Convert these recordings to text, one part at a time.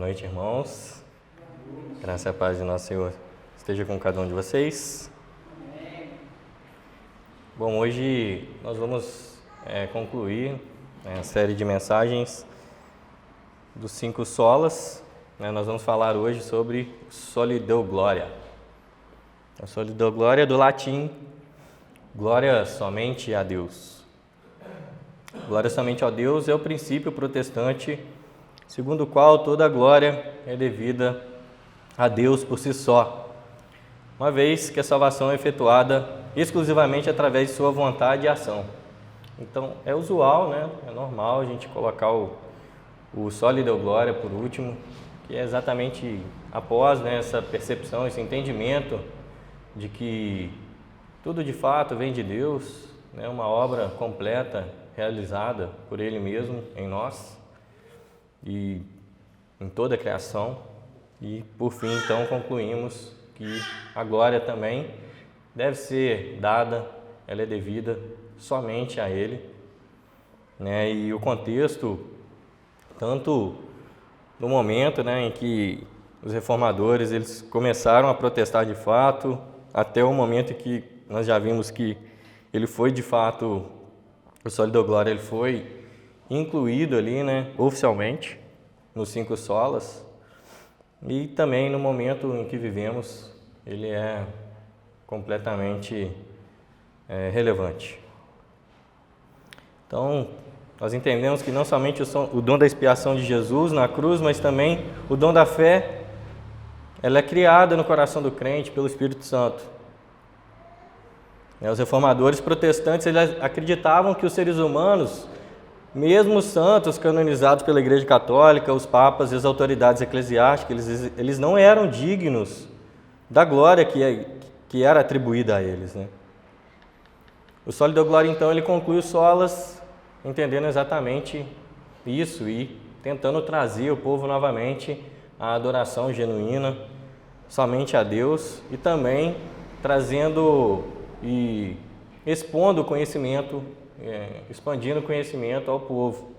noite, irmãos. Graça e a paz de nosso Senhor esteja com cada um de vocês. Bom, hoje nós vamos concluir a série de mensagens dos 5 solas. Nós vamos falar hoje sobre Soli Deo Gloria. A Soli Deo Gloria, do latim, glória somente a Deus. Glória somente a Deus é o princípio protestante segundo o qual toda a glória é devida a Deus por si só, uma vez que a salvação é efetuada exclusivamente através de sua vontade e ação. Então, é usual, é normal a gente colocar o Soli Deo Gloria por último, que é exatamente após essa percepção, esse entendimento de que tudo de fato vem de Deus, uma obra completa, realizada por Ele mesmo em nós e em toda a criação. E por fim, então, concluímos que a glória também deve ser dada, ela é devida somente a Ele, E o contexto, tanto no momento em que os reformadores eles começaram a protestar de fato, até o momento em que nós já vimos que ele foi de fato, o Soli Deo Gloria ele foi incluído ali, oficialmente, nos 5 solas, e também no momento em que vivemos, ele é completamente relevante. Então, nós entendemos que não somente o dom da expiação de Jesus na cruz, mas também o dom da fé, ela é criada no coração do crente pelo Espírito Santo. Os reformadores protestantes eles acreditavam que os seres humanos, mesmo os santos canonizados pela Igreja Católica, os papas e as autoridades eclesiásticas, eles não eram dignos da glória que era atribuída a eles. O Soli Deo Gloria, então, ele conclui os solas entendendo exatamente isso e tentando trazer o povo novamente à adoração genuína somente a Deus e também trazendo e expondo o conhecimento, expandindo o conhecimento ao povo,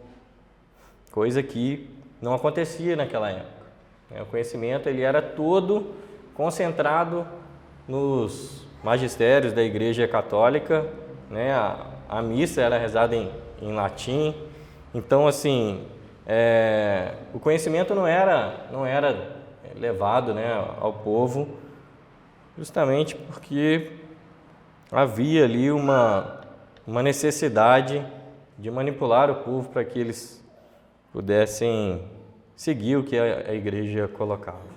coisa que não acontecia naquela época. O conhecimento ele era todo concentrado nos magistérios da Igreja Católica, a missa era rezada em latim, então assim, o conhecimento não era levado ao povo, justamente porque havia ali uma necessidade de manipular o povo para que eles pudessem seguir o que a igreja colocava.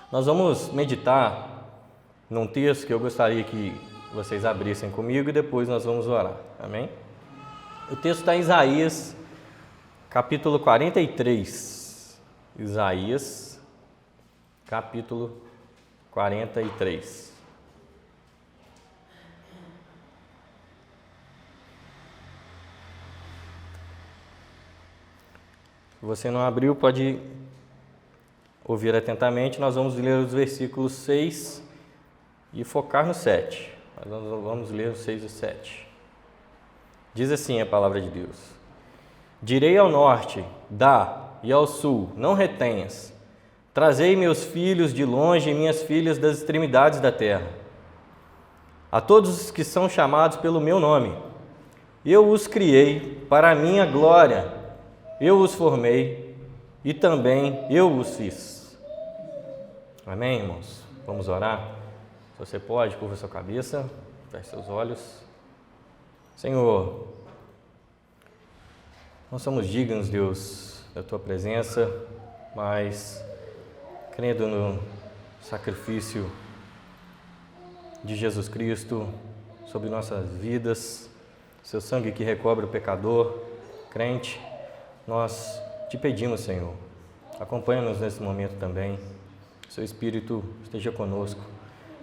Nós vamos meditar num texto que eu gostaria que vocês abrissem comigo e depois nós vamos orar. Amém? O texto está em Isaías, capítulo 43. Isaías, capítulo 43. Se você não abriu, pode ouvir atentamente. Nós vamos ler os versículos 6 e focar no 7. Nós vamos ler os 6 e 7. Diz assim a palavra de Deus: Direi ao norte, dá, e ao sul, não retenhas. Trazei meus filhos de longe e minhas filhas das extremidades da terra. A todos os que são chamados pelo meu nome, eu os criei para a minha glória. Eu os formei e também eu os fiz. Amém, irmãos? Vamos orar? Se você pode, curva sua cabeça, feche seus olhos. Senhor, nós somos dignos, Deus, da Tua presença, mas crendo no sacrifício de Jesus Cristo sobre nossas vidas, Seu sangue que recobre o pecador, crente, nós te pedimos, Senhor, acompanha-nos nesse momento também, Seu Espírito esteja conosco,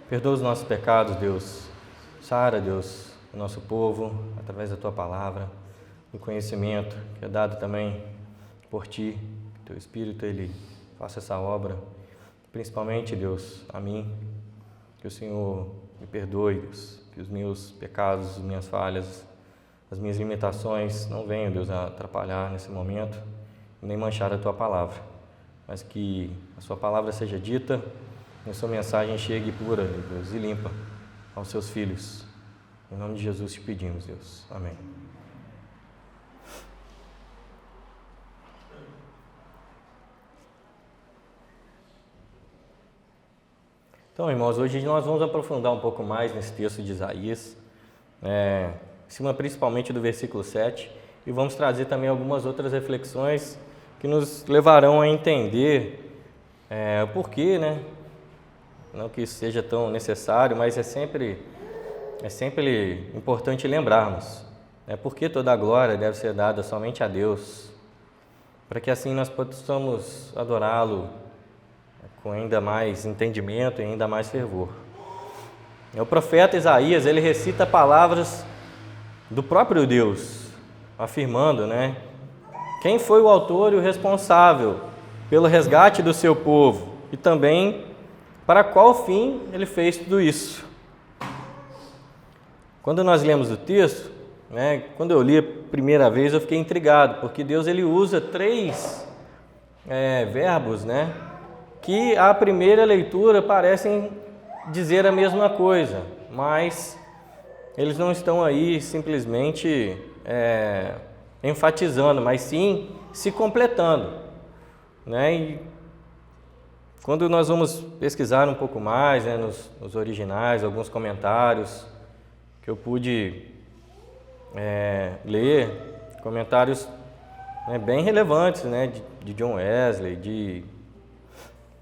perdoa os nossos pecados, Deus, sara, Deus, o nosso povo, através da Tua palavra, do conhecimento que é dado também por Ti, que Teu Espírito, Ele faça essa obra, principalmente, Deus, a mim, que o Senhor me perdoe, Deus, que os meus pecados, as minhas falhas, as minhas limitações não venham, Deus, a atrapalhar nesse momento, nem manchar a Tua palavra. mas que a sua palavra seja dita e a sua mensagem chegue pura, Deus, e limpa aos seus filhos. Em nome de Jesus te pedimos, Deus. Amém. Então, irmãos, hoje nós vamos aprofundar um pouco mais nesse texto de Isaías, em cima principalmente do versículo 7, e vamos trazer também algumas outras reflexões que nos levarão a entender o porquê, né? Não que isso seja tão necessário, mas é sempre importante lembrarmos, por que toda a glória deve ser dada somente a Deus, para que assim nós possamos adorá-lo com ainda mais entendimento e ainda mais fervor. O profeta Isaías, ele recita palavras do próprio Deus, afirmando, quem foi o autor e o responsável pelo resgate do seu povo e também para qual fim ele fez tudo isso. Quando nós lemos o texto, quando eu li a primeira vez, eu fiquei intrigado, porque Deus ele usa 3 verbos, que à primeira leitura parecem dizer a mesma coisa, mas eles não estão aí simplesmente enfatizando, mas sim se completando. E quando nós vamos pesquisar um pouco mais nos originais, alguns comentários que eu pude ler, comentários bem relevantes, de John Wesley,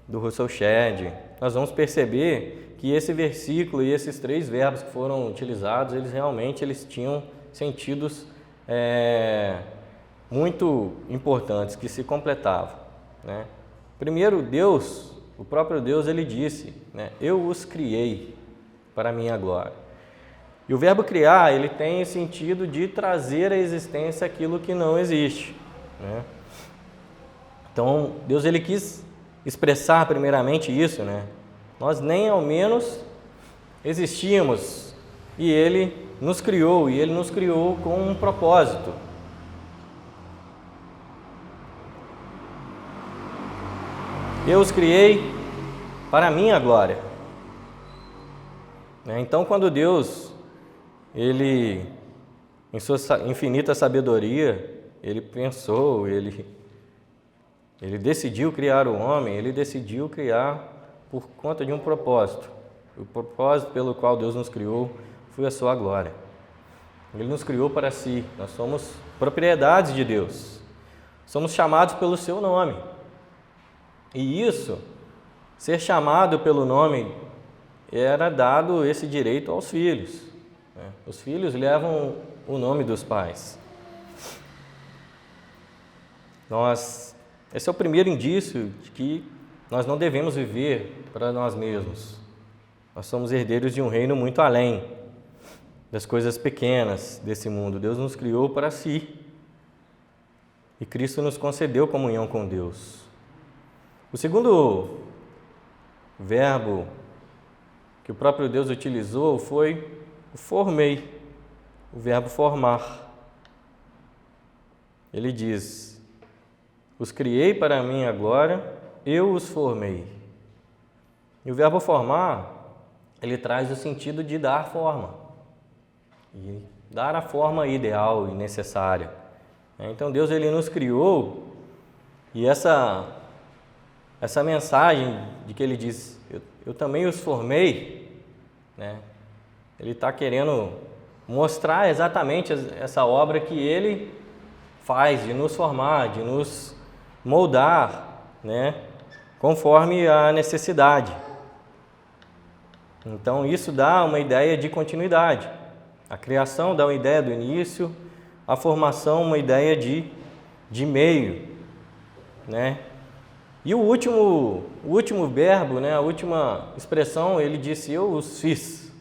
do Russell Shedd, nós vamos perceber que esse versículo e esses 3 verbos que foram utilizados, eles tinham sentidos muito importantes, que se completavam. Primeiro, Deus, o próprio Deus, ele disse, eu os criei para a minha glória. E o verbo criar, ele tem o sentido de trazer à existência aquilo que não existe. Então, Deus ele quis expressar primeiramente isso, Nós nem ao menos existíamos e Ele nos criou, e Ele nos criou com um propósito. Eu os criei para a minha glória. Então, quando Deus, Ele, em sua infinita sabedoria, Ele pensou, Ele decidiu criar o homem, Ele decidiu criar por conta de um propósito. O propósito pelo qual Deus nos criou foi a sua glória. Ele nos criou para si, nós somos propriedades de Deus. Somos chamados pelo seu nome. E isso, ser chamado pelo nome, era dado esse direito aos filhos. Os filhos levam o nome dos pais. Esse é o primeiro indício de que nós não devemos viver para nós mesmos. Nós somos herdeiros de um reino muito além das coisas pequenas desse mundo. Deus nos criou para si. E Cristo nos concedeu comunhão com Deus. O segundo verbo que o próprio Deus utilizou foi o formei, o verbo formar. Ele diz: os criei para a minha glória, eu os formei. E o verbo formar, ele traz o sentido de dar forma. E dar a forma ideal e necessária. Então Deus ele nos criou, e essa mensagem de que Ele diz, eu também os formei, Ele está querendo mostrar exatamente essa obra que Ele faz, de nos formar, de nos moldar, conforme a necessidade. Então isso dá uma ideia de continuidade. A criação dá uma ideia do início, a formação uma ideia de meio, E o último verbo, a última expressão, ele disse, eu os fiz.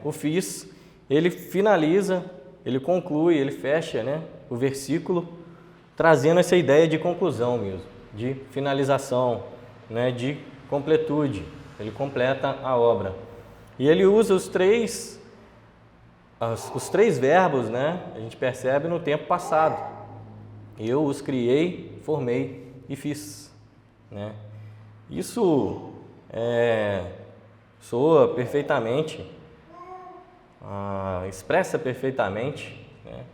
O fiz, ele finaliza, ele conclui, ele fecha o versículo, trazendo essa ideia de conclusão mesmo, de finalização, de completude. Ele completa a obra. E ele usa os três verbos, a gente percebe no tempo passado. Eu os criei, formei e fiz. né? Isso soa perfeitamente, expressa perfeitamente, né,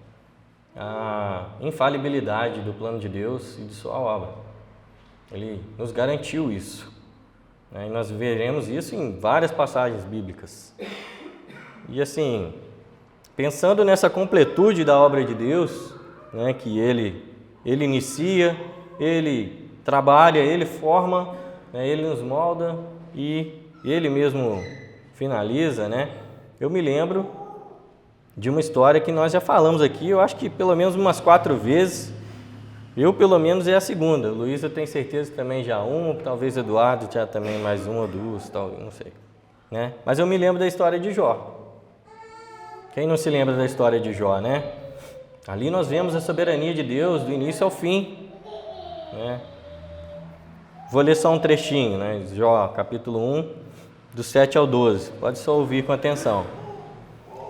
a infalibilidade do plano de Deus e de sua obra. Ele nos garantiu isso, né, e nós veremos isso em várias passagens bíblicas. E assim, pensando nessa completude da obra de Deus, né, que Ele inicia, Ele trabalha, Ele forma, né, Ele nos molda e Ele mesmo finaliza, né? Eu me lembro de uma história que nós já falamos aqui, eu acho que pelo menos umas 4 vezes, eu pelo menos é a segunda, o Luiz eu tenho certeza que também já uma, talvez Eduardo já também mais uma ou duas, talvez, não sei, né? Mas eu me lembro da história de Jó. Quem não se lembra da história de Jó, né? Ali nós vemos a soberania de Deus do início ao fim, né? Vou ler só um trechinho, né? Jó, capítulo 1, do 7 ao 12. Pode só ouvir com atenção.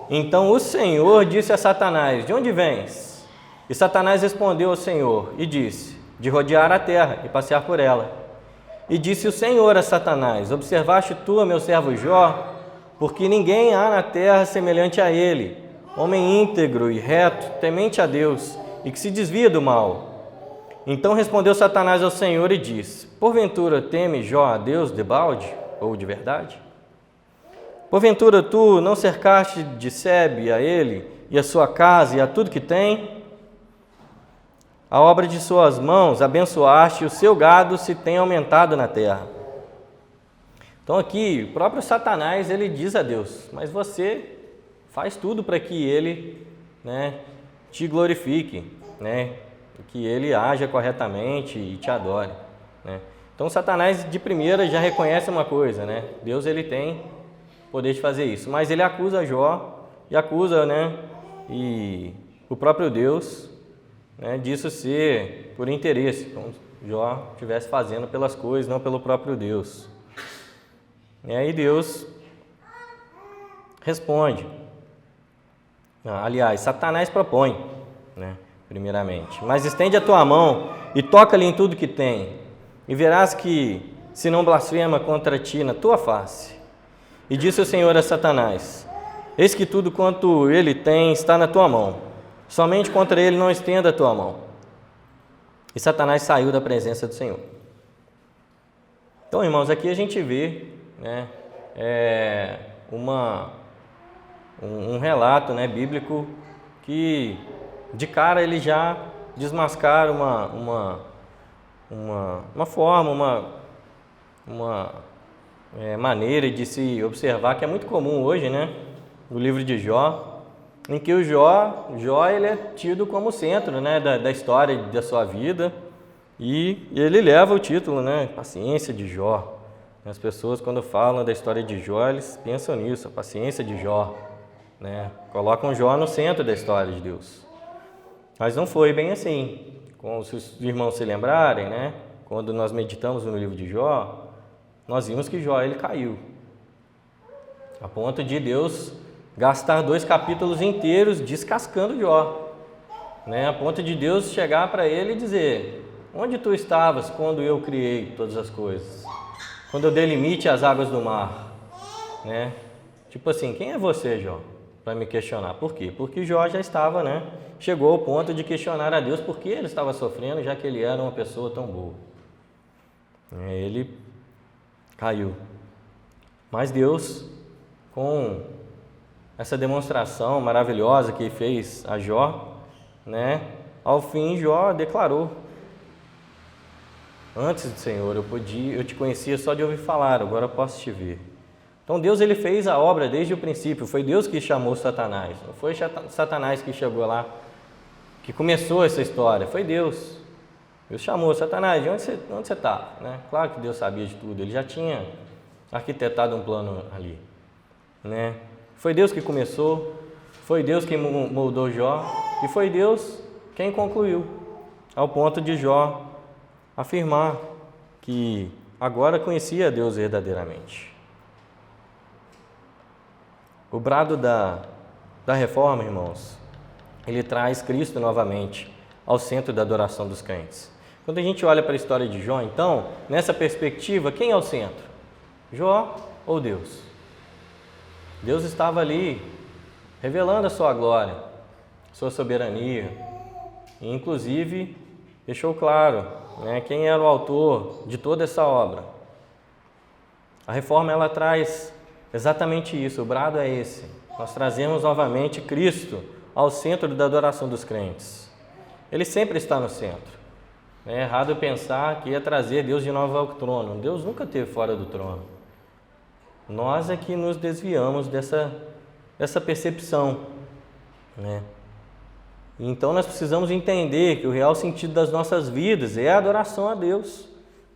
Então o Senhor disse a Satanás: de onde vens? E Satanás respondeu ao Senhor e disse: de rodear a terra e passear por ela. E disse o Senhor a Satanás: observaste tu, meu servo Jó? Porque ninguém há na terra semelhante a ele, homem íntegro e reto, temente a Deus, e que se desvia do mal. Então respondeu Satanás ao Senhor e disse: porventura teme Jó a Deus debalde, ou de verdade? Porventura tu não cercaste de sebe a ele, e a sua casa, e a tudo que tem? A obra de suas mãos abençoaste, e o seu gado se tem aumentado na terra. Então aqui, o próprio Satanás, ele diz a Deus: mas você faz tudo para que ele, né, te glorifique, né, que ele haja corretamente e te adore, né? Então Satanás de primeira já reconhece uma coisa, né? Deus ele tem poder de fazer isso, mas ele acusa Jó e acusa, né, e o próprio Deus, né, disso ser por interesse, como Jó estivesse fazendo pelas coisas, não pelo próprio Deus. E aí Deus responde. Aliás, Satanás propõe, né, primeiramente: mas estende a tua mão e toca-lhe em tudo que tem, e verás que se não blasfema contra ti na tua face. E disse o Senhor a Satanás: eis que tudo quanto ele tem está na tua mão, somente contra ele não estenda a tua mão. E Satanás saiu da presença do Senhor. Então, irmãos, aqui a gente vê, né, um relato, né, bíblico que de cara ele já desmascara uma forma, uma maneira de se observar que é muito comum hoje, né, no livro de Jó, em que o Jó ele é tido como centro, né, da história da sua vida, e ele leva o título, né, paciência de Jó. As pessoas, quando falam da história de Jó, eles pensam nisso, a paciência de Jó, né? Colocam Jó no centro da história de Deus. Mas não foi bem assim. Como se os irmãos se lembrarem, né? Quando nós meditamos no livro de Jó, nós vimos que Jó ele caiu, a ponto de Deus gastar 2 capítulos inteiros descascando Jó, né? A ponto de Deus chegar para ele e dizer: onde tu estavas quando eu criei todas as coisas? Quando eu dei limite às águas do mar, né? Tipo assim, quem é você, Jó, para me questionar? Por quê? Porque Jó já estava, né? Chegou ao ponto de questionar a Deus por que ele estava sofrendo, já que ele era uma pessoa tão boa. Ele caiu. Mas Deus, com essa demonstração maravilhosa que fez a Jó, né? Ao fim, Jó declarou: antes do Senhor, eu te conhecia só de ouvir falar, agora eu posso te ver. Então Deus ele fez a obra desde o princípio, foi Deus que chamou Satanás, não foi Satanás que chegou lá, que começou essa história, foi Deus. Deus chamou Satanás: de onde você está? Né? Claro que Deus sabia de tudo, ele já tinha arquitetado um plano ali, né? Foi Deus que começou, foi Deus quem moldou Jó, e foi Deus quem concluiu, ao ponto de Jó afirmar que agora conhecia Deus verdadeiramente. O brado da reforma, irmãos, ele traz Cristo novamente ao centro da adoração dos crentes. Quando a gente olha para a história de Jó, então, nessa perspectiva, quem é o centro? Jó ou Deus? Deus estava ali revelando a sua glória, sua soberania, e inclusive deixou claro, né, quem era o autor de toda essa obra. A reforma ela traz exatamente isso, o brado é esse. Nós trazemos novamente Cristo ao centro da adoração dos crentes. Ele sempre está no centro. É errado pensar que ia trazer Deus de novo ao trono. Deus nunca esteve fora do trono. Nós é que nos desviamos dessa percepção, né? Então nós precisamos entender que o real sentido das nossas vidas é a adoração a Deus,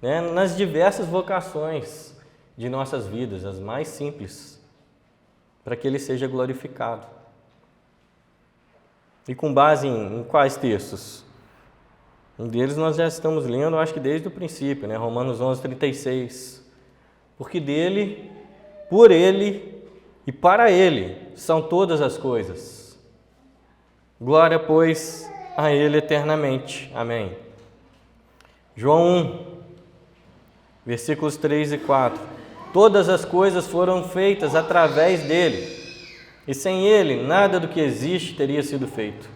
né? Nas diversas vocações de nossas vidas, as mais simples, para que Ele seja glorificado. E com base em quais textos? Um deles nós já estamos lendo, acho que desde o princípio, né? Romanos 11:36. Porque dele, por ele e para ele são todas as coisas. Glória, pois, a ele eternamente. Amém. João 1, versículos 3 e 4. Todas as coisas foram feitas através dele, e sem ele nada do que existe teria sido feito.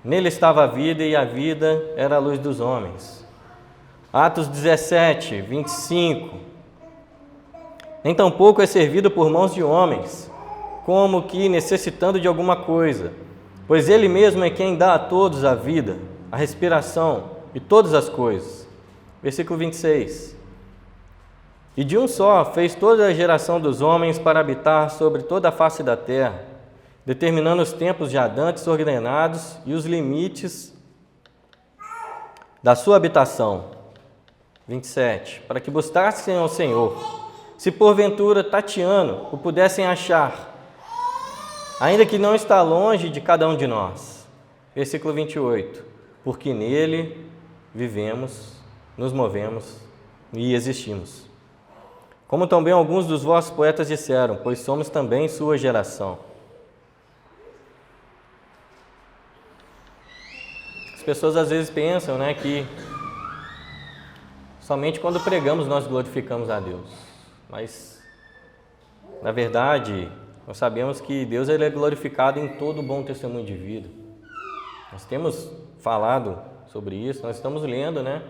Nele estava a vida, e a vida era a luz dos homens. Atos 17, 25. Nem tampouco é servido por mãos de homens, como que necessitando de alguma coisa, pois Ele mesmo é quem dá a todos a vida, a respiração e todas as coisas. Versículo 26. E de um só fez toda a geração dos homens para habitar sobre toda a face da terra, determinando os tempos já dantes ordenados e os limites da sua habitação. 27. Para que buscassem ao Senhor, se porventura tateando o pudessem achar, ainda que não está longe de cada um de nós. Versículo 28. Porque nele vivemos, nos movemos e existimos. Como também alguns dos vossos poetas disseram, pois somos também sua geração. As pessoas às vezes pensam, né, que somente quando pregamos nós glorificamos a Deus. Mas, na verdade, nós sabemos que Deus ele é glorificado em todo bom testemunho de vida. Nós temos falado sobre isso, nós estamos lendo, né,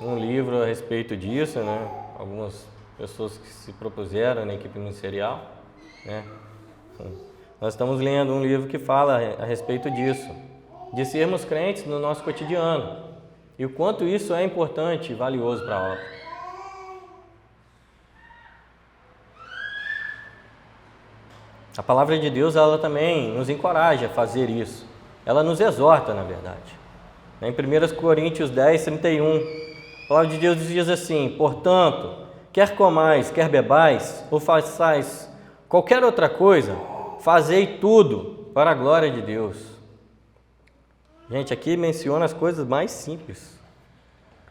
um livro a respeito disso, né, algumas pessoas que se propuseram na equipe ministerial, né. Nós estamos lendo um livro que fala a respeito disso, de sermos crentes no nosso cotidiano e o quanto isso é importante e valioso para a obra. A palavra de Deus, ela também nos encoraja a fazer isso. Ela nos exorta, na verdade. Em 1 Coríntios 10, 31, a palavra de Deus diz assim: portanto, quer comais, quer bebais, ou façais qualquer outra coisa, fazei tudo para a glória de Deus. Gente, aqui menciona as coisas mais simples.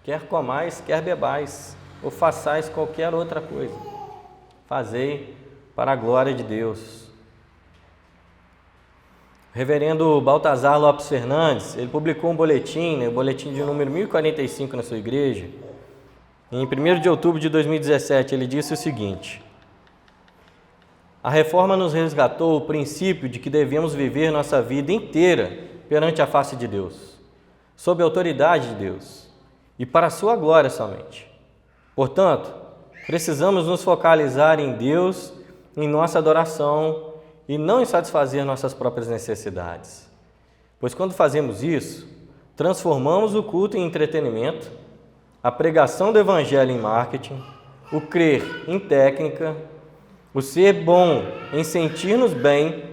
Quer comais, quer bebais, ou façais qualquer outra coisa, fazei para a glória de Deus. O reverendo Baltazar Lopes Fernandes, ele publicou um boletim, né, o boletim de número 1045 na sua igreja. Em 1º de outubro de 2017, ele disse o seguinte: a reforma nos resgatou o princípio de que devemos viver nossa vida inteira perante a face de Deus, sob a autoridade de Deus e para a sua glória somente. Portanto, precisamos nos focalizar em Deus, em nossa adoração e não em satisfazer nossas próprias necessidades. Pois quando fazemos isso, transformamos o culto em entretenimento, a pregação do evangelho em marketing, o crer em técnica, o ser bom em sentir-nos bem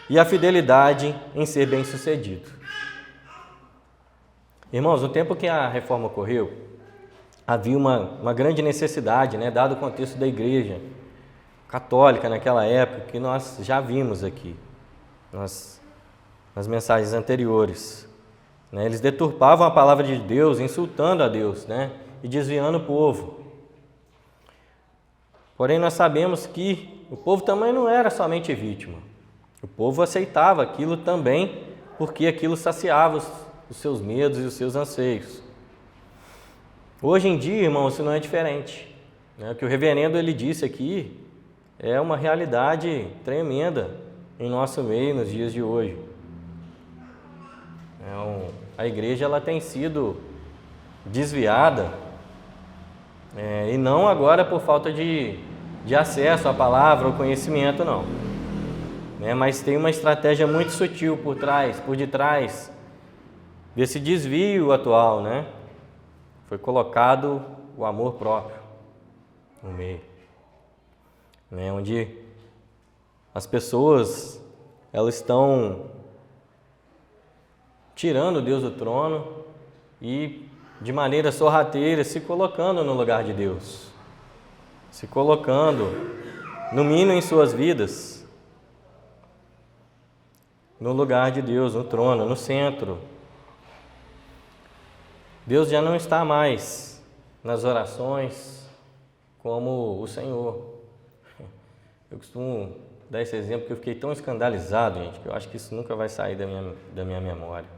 e a fidelidade em ser bem-sucedido. Irmãos, no tempo que a reforma ocorreu, havia uma grande necessidade, né, dado o contexto da igreja católica naquela época, que nós já vimos aqui nas mensagens anteriores. Né? Eles deturpavam a palavra de Deus, insultando a Deus, né, e desviando o povo. Porém, nós sabemos que o povo também não era somente vítima. O povo aceitava aquilo também, porque aquilo saciava os seus medos e os seus anseios. Hoje em dia, irmão, isso não é diferente, né? O que o reverendo ele disse aqui é uma realidade tremenda em nosso meio nos dias de hoje. A igreja ela tem sido desviada, e não agora por falta de acesso à palavra ou conhecimento, não. Mas tem uma estratégia muito sutil por detrás desse desvio atual, né? Foi colocado o amor próprio no meio, onde as pessoas elas estão tirando Deus do trono e de maneira sorrateira se colocando no lugar de Deus, se colocando no mínimo em suas vidas, no lugar de Deus, no trono, no centro. Deus já não está mais nas orações como o Senhor. Eu costumo dar esse exemplo porque eu fiquei tão escandalizado, gente, que eu acho que isso nunca vai sair da minha memória.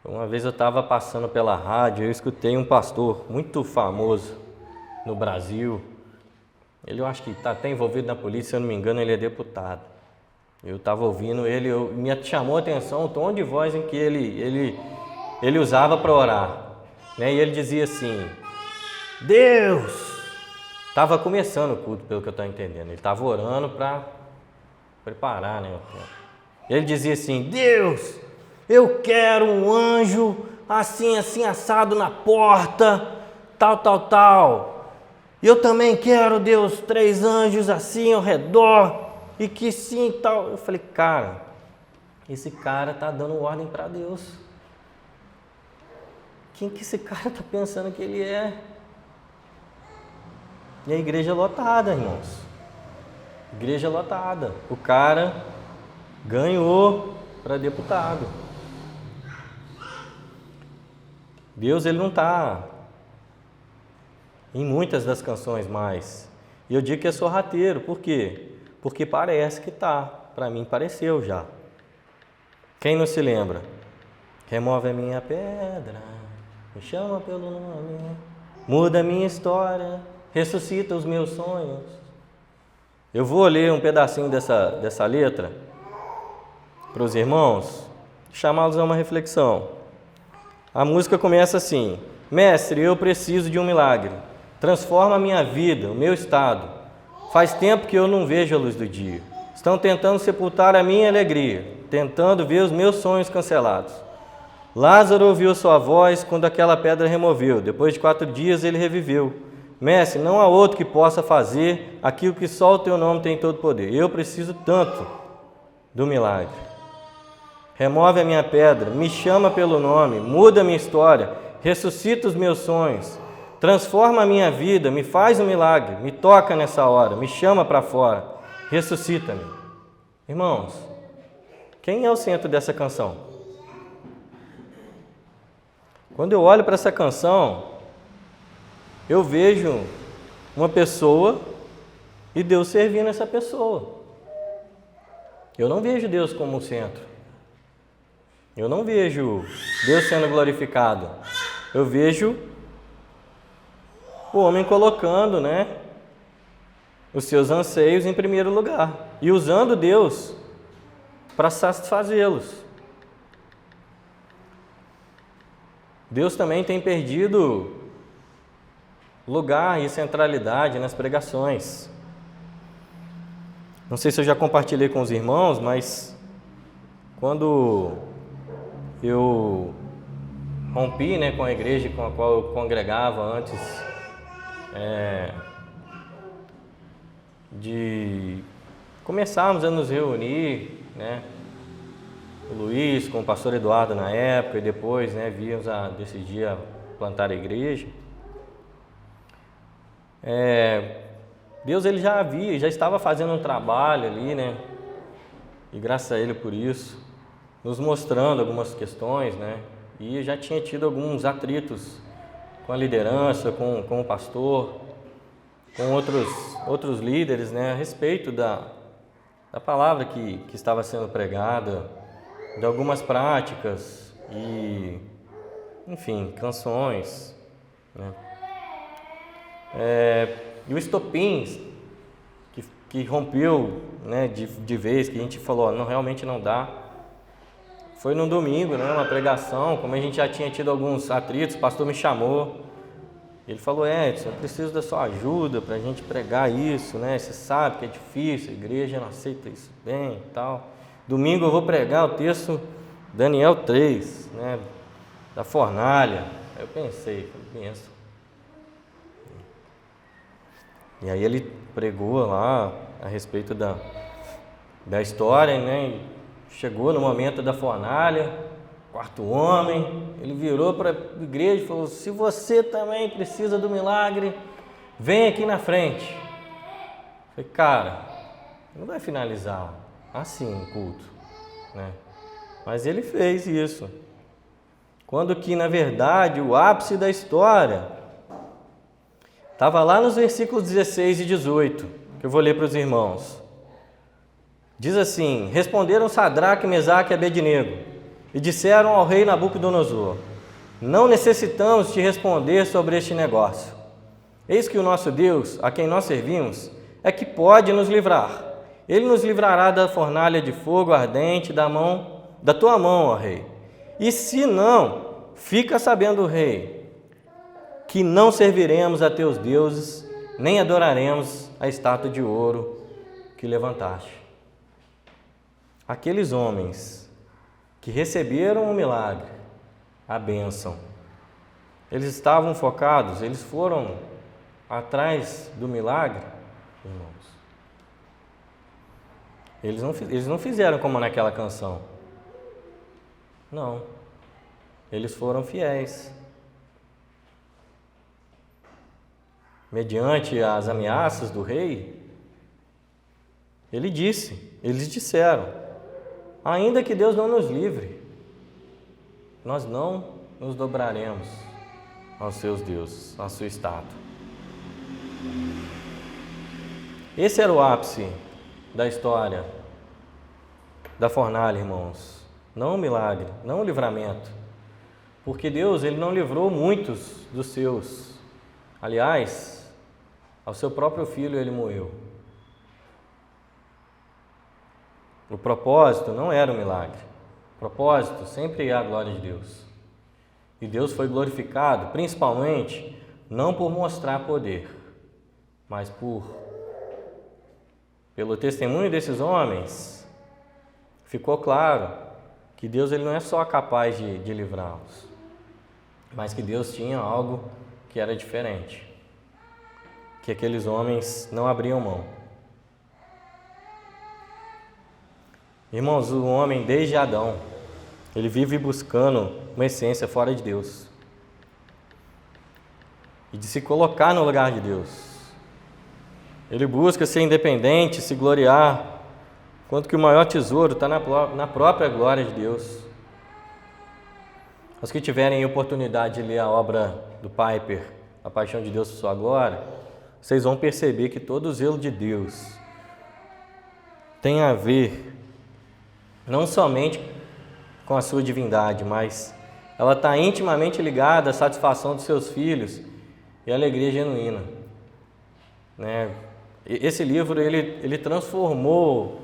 Uma vez eu estava passando pela rádio e eu escutei um pastor muito famoso no Brasil. Ele, eu acho que está até envolvido na polícia, se eu não me engano, ele é deputado. Eu estava ouvindo ele, me chamou a atenção o tom de voz em que ele usava para orar. E ele dizia assim: Deus! Estava começando o culto, pelo que eu estou entendendo. Ele estava orando para preparar, o tempo. Ele dizia assim: Deus, eu quero um anjo assim, assim, assado na porta, tal. E eu também quero, Deus, 3 anjos assim ao redor, e que sim, tal. Eu falei, cara, esse cara está dando ordem para Deus. Quem que esse cara está pensando que ele é? E a igreja lotada, irmãos. Igreja lotada. O cara ganhou para deputado. Deus ele não está em muitas das canções mais. E eu digo que é sorrateiro. Por quê? Porque parece que está. Para mim pareceu já. Quem não se lembra? Remove a minha pedra, me chama pelo nome, muda a minha história, ressuscita os meus sonhos. Eu vou ler um pedacinho dessa letra para os irmãos, chamá-los a uma reflexão. A música começa assim: Mestre, eu preciso de um milagre. Transforma a minha vida, o meu estado. Faz tempo que eu não vejo a luz do dia. Estão tentando sepultar a minha alegria, tentando ver os meus sonhos cancelados. Lázaro ouviu sua voz quando aquela pedra removeu. Depois de 4 dias ele reviveu. Mestre, não há outro que possa fazer aquilo que só o teu nome tem todo poder. Eu preciso tanto do milagre. Remove a minha pedra, me chama pelo nome, muda a minha história, ressuscita os meus sonhos, transforma a minha vida, me faz um milagre, me toca nessa hora, me chama para fora, ressuscita-me. Irmãos, quem é o centro dessa canção? Quando eu olho para essa canção, eu vejo uma pessoa e Deus servindo essa pessoa. Eu não vejo Deus como o centro. Eu não vejo Deus sendo glorificado. Eu vejo o homem colocando, os seus anseios em primeiro lugar e usando Deus para satisfazê-los. Deus também tem perdido lugar e centralidade nas pregações. Não sei se eu já compartilhei com os irmãos, mas quando eu rompi com a igreja com a qual eu congregava antes de começarmos a nos reunir, o Luiz com o pastor Eduardo na época, e depois víamos a decidir a plantar a igreja. Deus ele já estava fazendo um trabalho ali, e graças a Ele por isso, nos mostrando algumas questões, e já tinha tido alguns atritos com a liderança, com o pastor, com outros líderes, a respeito da palavra que estava sendo pregada, de algumas práticas e, enfim, canções, E o estopim que rompeu, né, de vez, que a gente falou, não, realmente não dá, foi no domingo, né, uma pregação, como a gente já tinha tido alguns atritos, o pastor me chamou, ele falou, Edson, eu preciso da sua ajuda para a gente pregar isso, né, você sabe que é difícil, a igreja não aceita isso bem e tal. Domingo eu vou pregar o texto Daniel 3, né, da fornalha. Aí eu pensei, penso. E aí ele pregou lá a respeito da história, né? E chegou no momento da fornalha, quarto homem, ele virou para a igreja e falou, se você também precisa do milagre, vem aqui na frente. Eu falei, cara, não vai finalizar assim o culto, né? Mas ele fez isso. Quando que, na verdade, o ápice da história estava lá nos versículos 16 e 18, que eu vou ler para os irmãos. Diz assim, responderam Sadraque, Mesaque e Abednego, e disseram ao rei Nabucodonosor, não necessitamos te responder sobre este negócio. Eis que o nosso Deus, a quem nós servimos, é que pode nos livrar. Ele nos livrará da fornalha de fogo ardente da tua mão, ó rei. E se não, fica sabendo, rei, que não serviremos a teus deuses, nem adoraremos a estátua de ouro que levantaste. Aqueles homens que receberam o milagre, a bênção, eles estavam focados, eles foram atrás do milagre, irmãos. Eles não fizeram como naquela canção. Não. Eles foram fiéis. Mediante as ameaças do rei, eles disseram, ainda que Deus não nos livre, nós não nos dobraremos aos seus deuses, à sua estátua. Esse era o ápice da história da fornalha, irmãos. Não o milagre, não o livramento. Porque Deus, Ele não livrou muitos dos seus. Aliás, ao seu próprio filho Ele moeu. O propósito não era o milagre. O propósito sempre é a glória de Deus. E Deus foi glorificado, principalmente, não por mostrar poder, mas pelo testemunho desses homens, ficou claro que Deus ele não é só capaz de livrá-los, mas que Deus tinha algo que era diferente, que aqueles homens não abriam mão. Irmãos, o homem desde Adão, ele vive buscando uma essência fora de Deus e de se colocar no lugar de Deus. Ele busca ser independente, se gloriar, enquanto que o maior tesouro está na própria glória de Deus. Os que tiverem oportunidade de ler a obra do Piper, A Paixão de Deus por Sua Glória, vocês vão perceber que todo o zelo de Deus tem a ver não somente com a sua divindade, mas ela está intimamente ligada à satisfação dos seus filhos e à alegria genuína, né? Esse livro ele transformou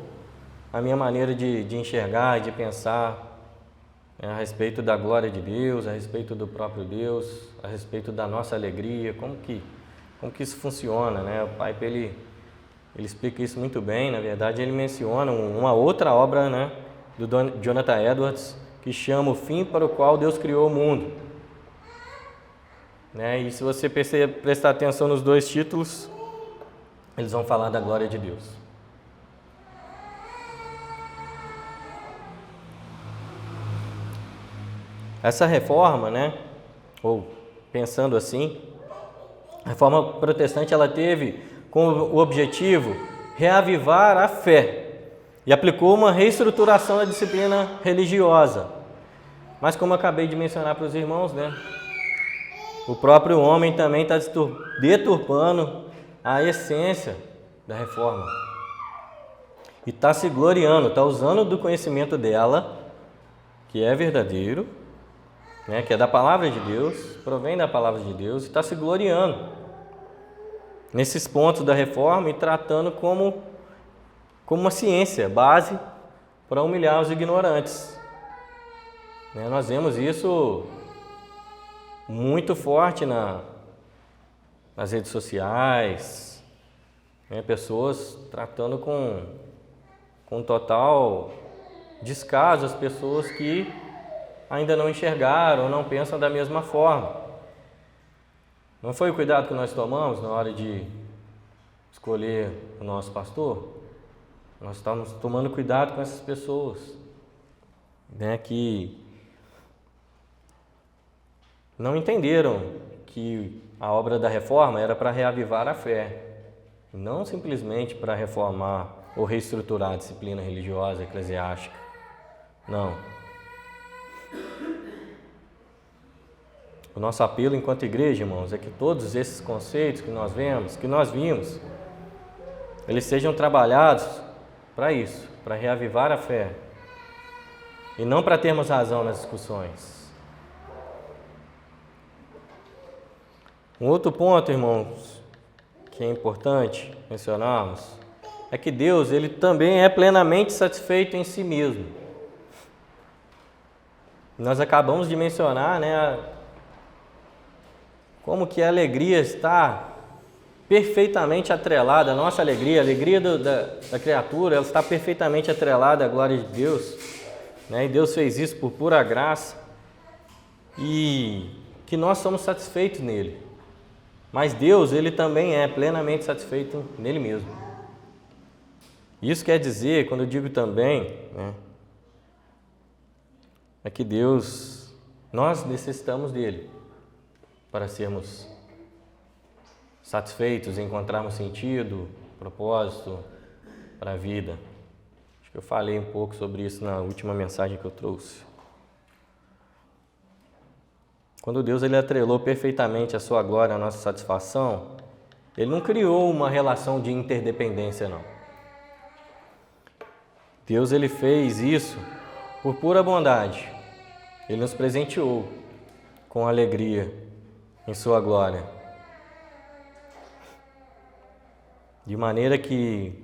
a minha maneira de enxergar e de pensar, né, a respeito da glória de Deus, a respeito do próprio Deus, a respeito da nossa alegria, como que isso funciona, né? O Piper ele explica isso muito bem. Na verdade, ele menciona uma outra obra, né, do Jonathan Edwards, que chama O Fim para o Qual Deus Criou o Mundo, né? E se você prestar atenção nos dois títulos, eles vão falar da glória de Deus. Essa reforma, né, ou pensando assim, a reforma protestante ela teve como o objetivo reavivar a fé e aplicou uma reestruturação da disciplina religiosa. Mas como eu acabei de mencionar para os irmãos, né, o próprio homem também está deturpando a essência da reforma e está se gloriando, está usando do conhecimento dela, que é verdadeiro, né, que é da palavra de Deus, provém da palavra de Deus, e está se gloriando. nesses pontos da reforma e tratando como uma ciência, base para humilhar os ignorantes. Nós vemos isso muito forte nas redes sociais, pessoas tratando com total descaso as pessoas que ainda não enxergaram ou não pensam da mesma forma. Não foi o cuidado que nós tomamos na hora de escolher o nosso pastor? Nós estamos tomando cuidado com essas pessoas, que não entenderam que a obra da reforma era para reavivar a fé, não simplesmente para reformar ou reestruturar a disciplina religiosa, eclesiástica. Não. O nosso apelo enquanto igreja, irmãos, é que todos esses conceitos que nós vimos, eles sejam trabalhados para isso, para reavivar a fé, e não para termos razão nas discussões. Um outro ponto, irmãos, que é importante mencionarmos, é que Deus, Ele também é plenamente satisfeito em si mesmo. Nós acabamos de mencionar, como que a alegria está perfeitamente atrelada, a nossa alegria, a alegria da criatura, ela está perfeitamente atrelada à glória de Deus, e Deus fez isso por pura graça, e que nós somos satisfeitos nele. Mas Deus, Ele também é plenamente satisfeito nele mesmo. Isso quer dizer, quando eu digo também, é que Deus, nós necessitamos dele para sermos satisfeitos, encontrarmos sentido, propósito para a vida. Acho que eu falei um pouco sobre isso na última mensagem que eu trouxe. Quando Deus Ele atrelou perfeitamente a sua glória à nossa satisfação, Ele não criou uma relação de interdependência, não. Deus Ele fez isso por pura bondade. Ele nos presenteou com alegria em sua glória. De maneira que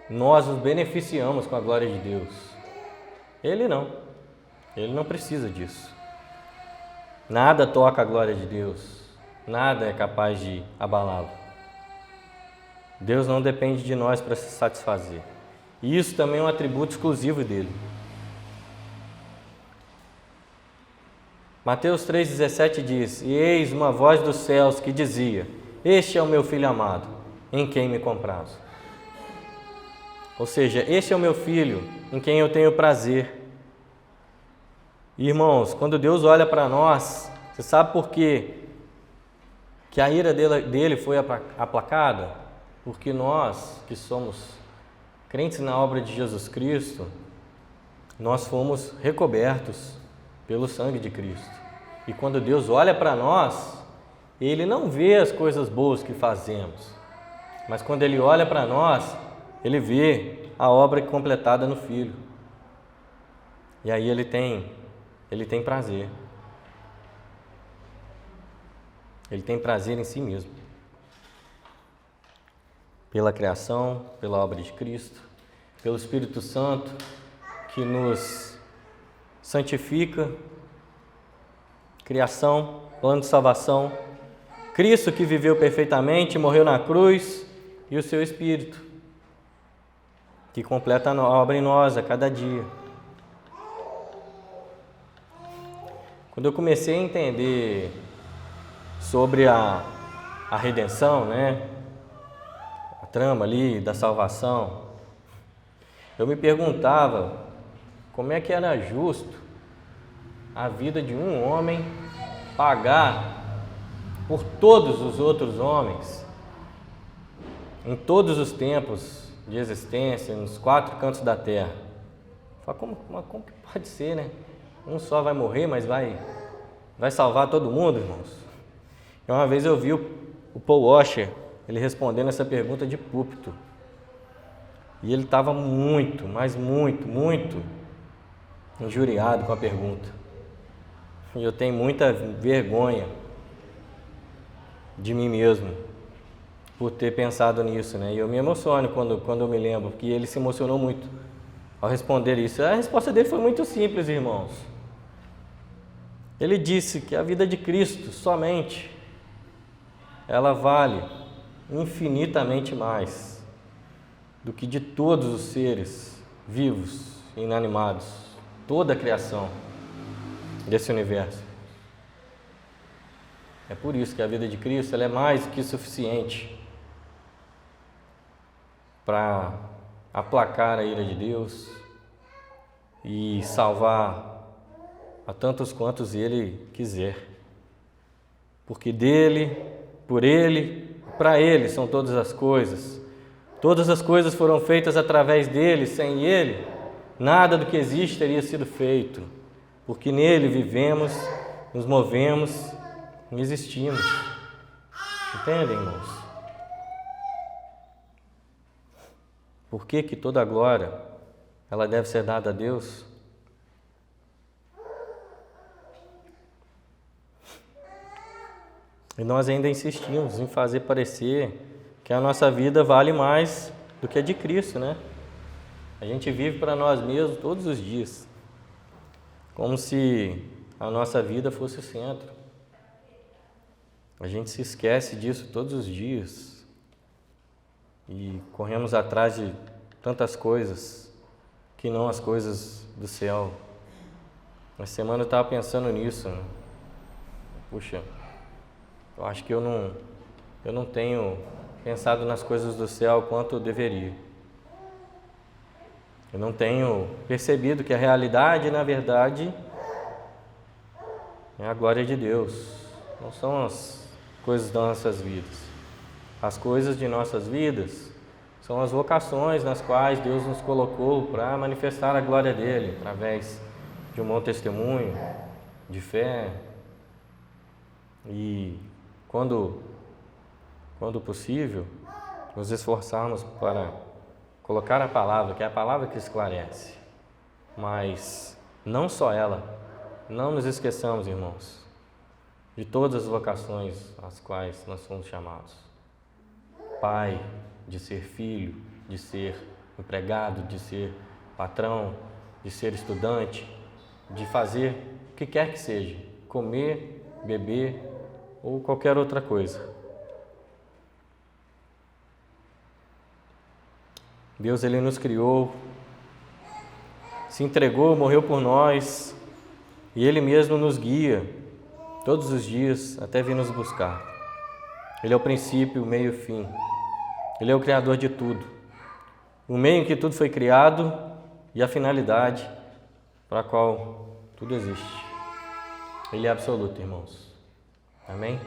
nós nos beneficiamos com a glória de Deus. Ele não precisa disso. Nada toca a glória de Deus, nada é capaz de abalá-lo. Deus não depende de nós para se satisfazer. E isso também é um atributo exclusivo dele. Mateus 3,17 diz: E eis uma voz dos céus que dizia: Este é o meu filho amado, em quem me comprazo. Ou seja, este é o meu filho, em quem eu tenho prazer. Irmãos, quando Deus olha para nós, você sabe por quê que a ira dele foi aplacada? Porque nós, que somos crentes na obra de Jesus Cristo, nós fomos recobertos pelo sangue de Cristo. E quando Deus olha para nós, Ele não vê as coisas boas que fazemos, mas quando Ele olha para nós, Ele vê a obra completada no Filho. E aí Ele tem prazer. Ele tem prazer em si mesmo. Pela criação, pela obra de Cristo, pelo Espírito Santo que nos santifica, criação, plano de salvação, Cristo que viveu perfeitamente, morreu na cruz, e o seu Espírito que completa a obra em nós a cada dia. Quando eu comecei a entender sobre a redenção, a trama ali da salvação, eu me perguntava como é que era justo a vida de um homem pagar por todos os outros homens, em todos os tempos de existência, nos 4 cantos da terra. Como que pode ser, Um só vai morrer, mas vai salvar todo mundo, irmãos? E uma vez eu vi o Paul Washer, ele respondendo essa pergunta de púlpito. E ele estava muito, mas muito, muito injuriado com a pergunta. E eu tenho muita vergonha de mim mesmo por ter pensado nisso, né? E eu me emociono quando eu me lembro, porque ele se emocionou muito ao responder isso. A resposta dele foi muito simples, irmãos. Ele disse que a vida de Cristo somente, ela vale infinitamente mais do que de todos os seres vivos e inanimados, toda a criação desse universo. É por isso que a vida de Cristo ela é mais que suficiente para aplacar a ira de Deus e salvar a tantos quantos Ele quiser. Porque dele, por Ele, para Ele são todas as coisas. Todas as coisas foram feitas através dele, sem Ele, nada do que existe teria sido feito. Porque nele vivemos, nos movemos e existimos. Entendem, irmãos? Por que que toda a glória ela deve ser dada a Deus? E nós ainda insistimos em fazer parecer que a nossa vida vale mais do que a de Cristo, né? A gente vive para nós mesmos todos os dias, como se a nossa vida fosse o centro. A gente se esquece disso todos os dias e corremos atrás de tantas coisas que não as coisas do céu. Essa semana eu estava pensando nisso, né? Puxa, eu acho que eu não tenho pensado nas coisas do céu quanto eu deveria. Eu não tenho percebido que a realidade, na verdade, é a glória de Deus. Não são as coisas das nossas vidas. As coisas de nossas vidas são as vocações nas quais Deus nos colocou para manifestar a glória dele, através de um bom testemunho, de fé. E quando possível, nos esforçarmos para colocar a palavra, que é a palavra que esclarece. Mas não só ela, não nos esqueçamos, irmãos, de todas as vocações às quais nós somos chamados. Pai, de ser filho, de ser empregado, de ser patrão, de ser estudante, de fazer o que quer que seja, comer, beber ou qualquer outra coisa. Deus, Ele nos criou, se entregou, morreu por nós e Ele mesmo nos guia todos os dias até vir nos buscar. Ele é o princípio, o meio e o fim. Ele é o Criador de tudo. O meio em que tudo foi criado e a finalidade para a qual tudo existe. Ele é absoluto, irmãos. Amém?